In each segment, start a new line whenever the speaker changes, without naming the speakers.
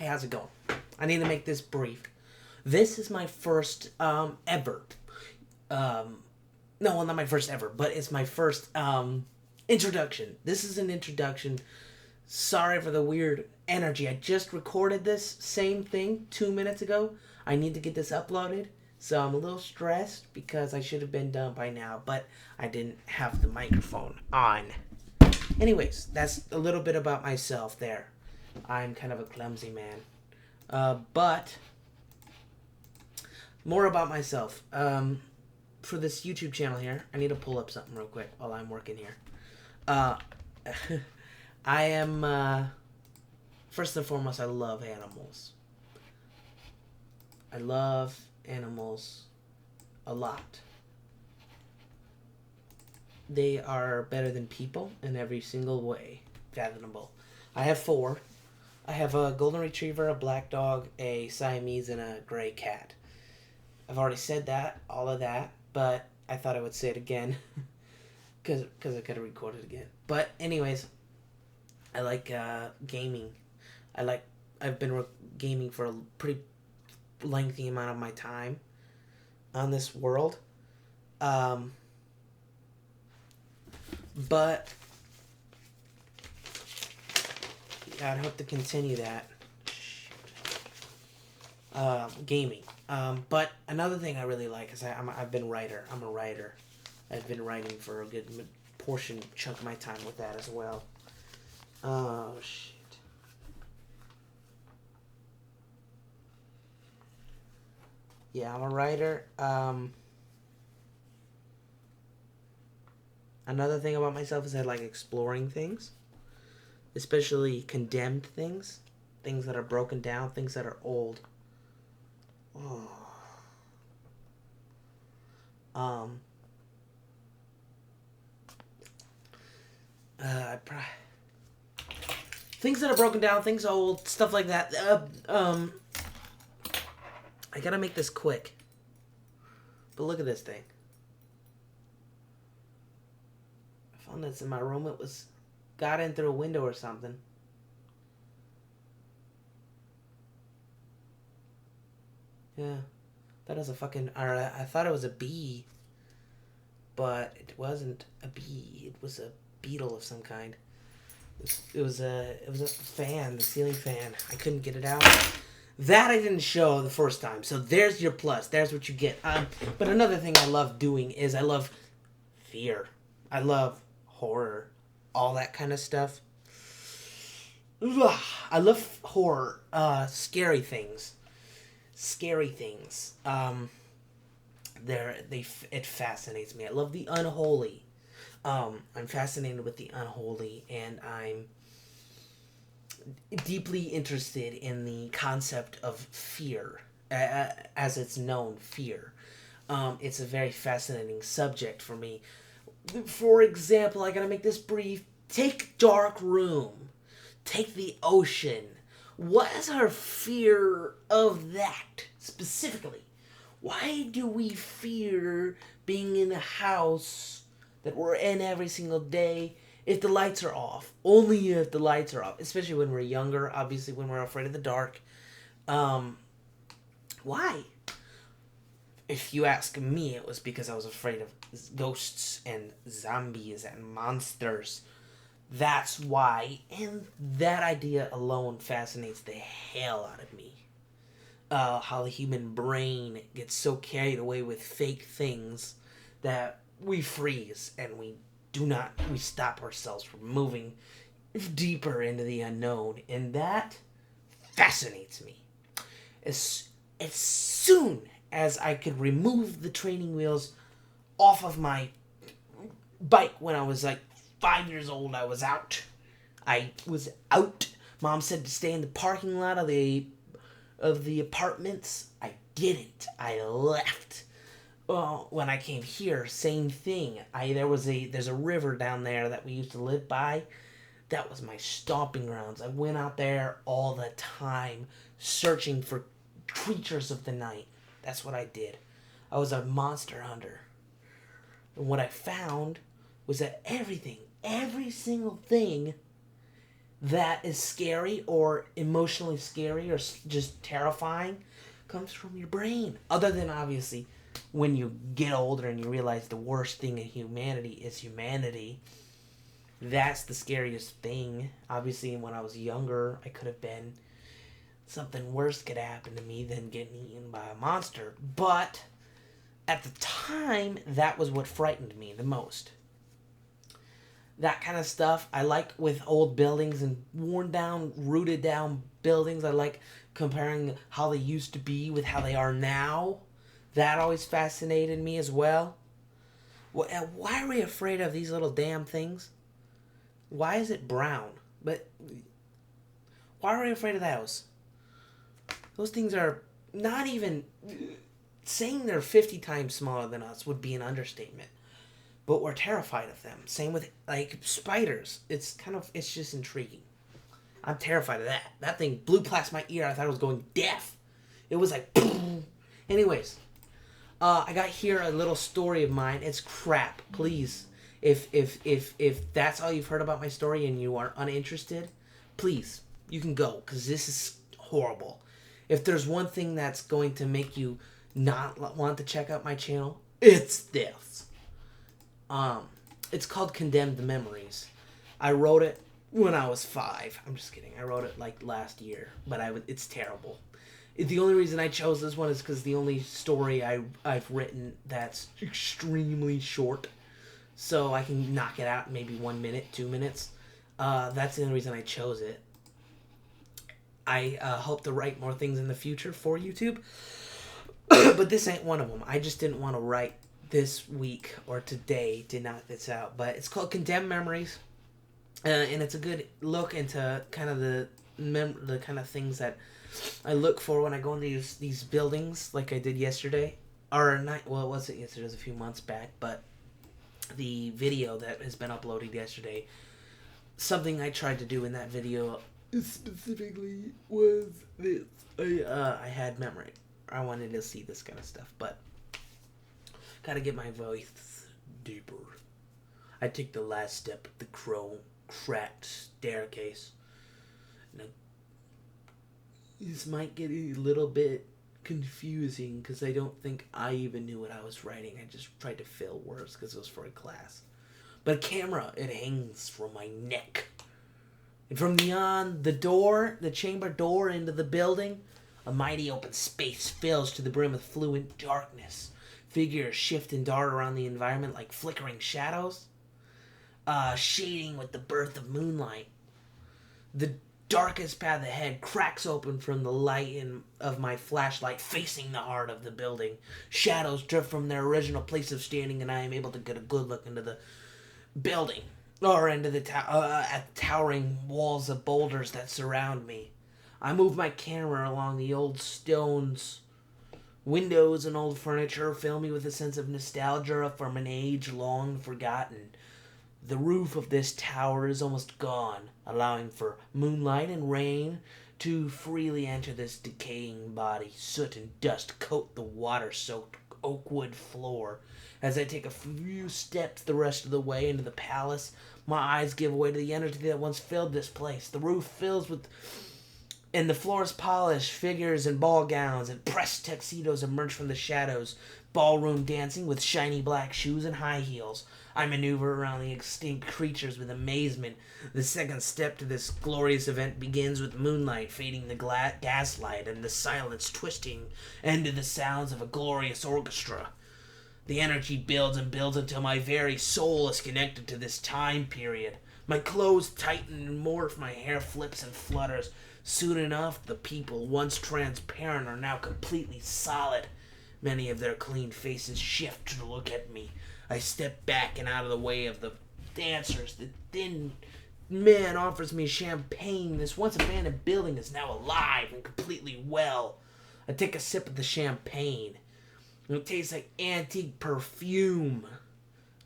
Hey, how's it going? I need to make this brief. This is my first ever. No, well, not my first ever, but it's my first introduction. This is an introduction. Sorry for the weird energy. I just recorded this same thing 2 minutes ago. I need to get this uploaded. So I'm a little stressed because I should have been done by now, but I didn't have the microphone on. Anyways, that's a little bit about myself there. I'm kind of a clumsy man. But more about myself. For this YouTube channel here, I need to pull up something real quick while I'm working here. I am, first and foremost, I love animals. I love animals a lot. They are better than people in every single way fathomable. I have 4. I have a golden retriever, a black dog, a Siamese, and a gray cat. I've already said that, all of that, but I thought I would say it again because I could have recorded again. But anyways, I like gaming. I've been gaming for a pretty lengthy amount of my time on this world. But I'd hope to continue that. Gaming. But another thing I really like is I've been a writer. I'm a writer. I've been writing for a good chunk of my time with that as well. Oh, shit. Yeah, I'm a writer. Another thing about myself is I like exploring things. Especially condemned things. Things that are broken down. Things that are old. Oh. Things that are broken down, things old, stuff like that. I gotta make this quick. But look at this thing. I found this in my room. It got in through a window or something. Yeah. That was a fucking... I thought it was a bee. But it wasn't a bee. It was a beetle of some kind. It was a fan, the ceiling fan. I couldn't get it out. That I didn't show the first time. So there's your plus. There's what you get. But another thing I love doing is I love fear. I love horror. All that kind of stuff. Ugh, I love horror. Scary things. It fascinates me. I love the unholy. I'm fascinated with the unholy, and I'm deeply interested in the concept of fear, as it's known, fear. It's a very fascinating subject for me. For example, I gotta make this brief. Take dark room. Take the ocean. What is our fear of that, specifically? Why do we fear being in a house that we're in every single day if the lights are off? Only if the lights are off, especially when we're younger, obviously when we're afraid of the dark. Why? If you ask me, it was because I was afraid of ghosts and zombies and monsters. That's why, and that idea alone fascinates the hell out of me. How the human brain gets so carried away with fake things that we freeze and we stop ourselves from moving deeper into the unknown, and that fascinates me. As soon as I could remove the training wheels off of my bike when I was like 5 years old, I was out. Mom said to stay in the parking lot of the apartments. I didn't. I left. Well, when I came here, same thing. There's a river down there that we used to live by. That was my stomping grounds. I went out there all the time, searching for creatures of the night. That's what I did. I was a monster hunter. And what I found was that every single thing that is scary or emotionally scary or just terrifying comes from your brain. Other than, obviously, when you get older and you realize the worst thing in humanity is humanity. That's the scariest thing. Obviously, when I was younger, I could have been... something worse could happen to me than getting eaten by a monster. But at the time, that was what frightened me the most. That kind of stuff I like with old buildings and worn down, rooted down buildings. I like comparing how they used to be with how they are now. That always fascinated me as well. Why are we afraid of these little damn things? Why is it brown? But why are we afraid of those? Those things are not even... saying they're 50 times smaller than us would be an understatement. But we're terrified of them. Same with, like, spiders. It's just intriguing. I'm terrified of that. That thing blew past my ear. I thought it was going deaf. It was like, boom. Anyways, I got here a little story of mine. It's crap. Please, if that's all you've heard about my story and you are uninterested, please, you can go, because this is horrible. If there's one thing that's going to make you not want to check out my channel, it's this. It's called Condemned Memories. I wrote it when I was 5. I'm just kidding. I wrote it like last year, but it's terrible. The only reason I chose this one is because the only story I've written that's extremely short, so I can knock it out in maybe 1 minute, 2 minutes. That's the only reason I chose it. I hope to write more things in the future for YouTube, but this ain't one of them. I just didn't want to write this week or today to knock this out, but it's called Condemned Memories, and it's a good look into kind of the kind of things that I look for when I go into these buildings, like I did yesterday, or not. Well, it wasn't yesterday; it was a few months back. But the video that has been uploaded yesterday, something I tried to do in that video specifically was this: I had memory. I wanted to see this kind of stuff, but gotta get my voice deeper. I take the last step of the cracked staircase. Now, this might get a little bit confusing because I don't think I even knew what I was writing. I just tried to fill words because it was for a class. But a camera, it hangs from my neck. And from beyond the chamber door into the building, a mighty open space fills to the brim with fluent darkness. Figures shift and dart around the environment like flickering shadows, shading with the birth of moonlight. The darkest path ahead cracks open from the light of my flashlight facing the heart of the building. Shadows drift from their original place of standing, and I am able to get a good look into the building, or into the towering walls of boulders that surround me. I move my camera along the old stones. Windows and old furniture fill me with a sense of nostalgia from an age long forgotten. The roof of this tower is almost gone, allowing for moonlight and rain to freely enter this decaying body. Soot and dust coat the water-soaked oak wood floor. As I take a few steps the rest of the way into the palace, my eyes give way to the energy that once filled this place. The roof fills with... and the floor is polished. Figures in ball gowns and pressed tuxedos emerge from the shadows, ballroom dancing with shiny black shoes and high heels. I maneuver around the extinct creatures with amazement. The second step to this glorious event begins with moonlight fading the gaslight and the silence twisting into the sounds of a glorious orchestra. The energy builds and builds until my very soul is connected to this time period. My clothes tighten and morph, my hair flips and flutters. Soon enough, the people, once transparent, are now completely solid. Many of their clean faces shift to look at me. I step back and out of the way of the dancers. The thin man offers me champagne. This once abandoned building is now alive and completely well. I take a sip of the champagne. It tastes like antique perfume.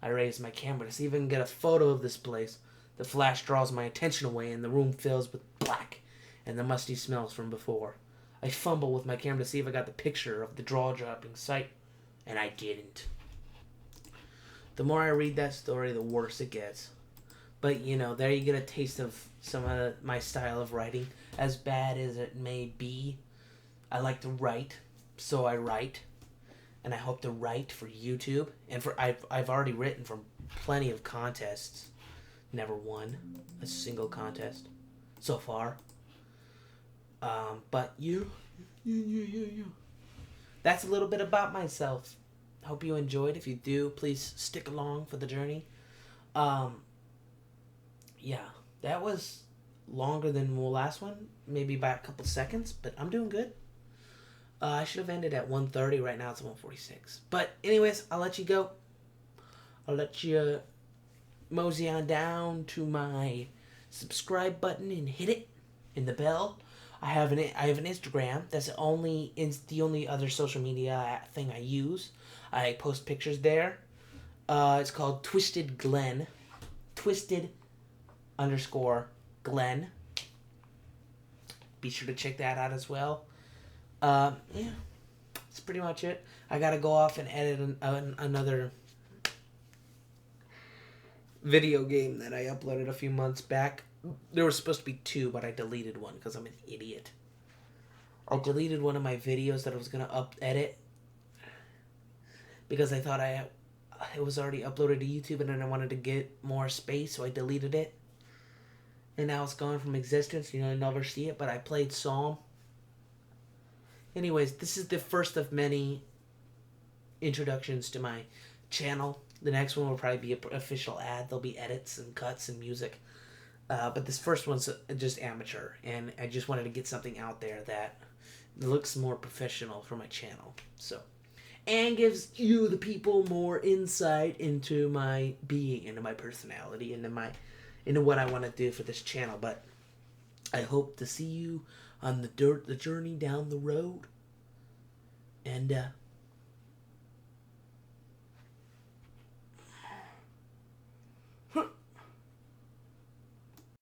I raise my camera to see if I can get a photo of this place. The flash draws my attention away and the room fills with black and the musty smells from before. I fumble with my camera to see if I got the picture of the jaw-dropping sight, and I didn't. The more I read that story, the worse it gets. But, you know, there you get a taste of some of my style of writing. As bad as it may be, I like to write, so I write. And I hope to write for YouTube. And I've already written for plenty of contests. Never won a single contest so far. But you. That's a little bit about myself. Hope you enjoyed. If you do, please stick along for the journey. Yeah, that was longer than the last one, maybe by a couple seconds, but I'm doing good. I should have ended at 1:30. Right now it's 1:46. But anyways, I'll let you go. I'll let you mosey on down to my subscribe button and hit it in the bell. I have an Instagram. That's the only other social media thing I use. I post pictures there. It's called Twisted Glenn. Twisted_Glenn. Be sure to check that out as well. Yeah, that's pretty much it. I gotta go off and edit another video game that I uploaded a few months back. There was supposed to be 2, but I deleted one because I'm an idiot. I deleted one of my videos that I was gonna edit because I thought it was already uploaded to YouTube, and then I wanted to get more space, so I deleted it. And now it's gone from existence. You know, I never see it, but I played Psalm. Anyways, this is the first of many introductions to my channel. The next one will probably be an official ad. There'll be edits and cuts and music. But this first one's just amateur. And I just wanted to get something out there that looks more professional for my channel. So, and gives you, the people, more insight into my being, into my personality, into what I want to do for this channel. But I hope to see you on the journey down the road. And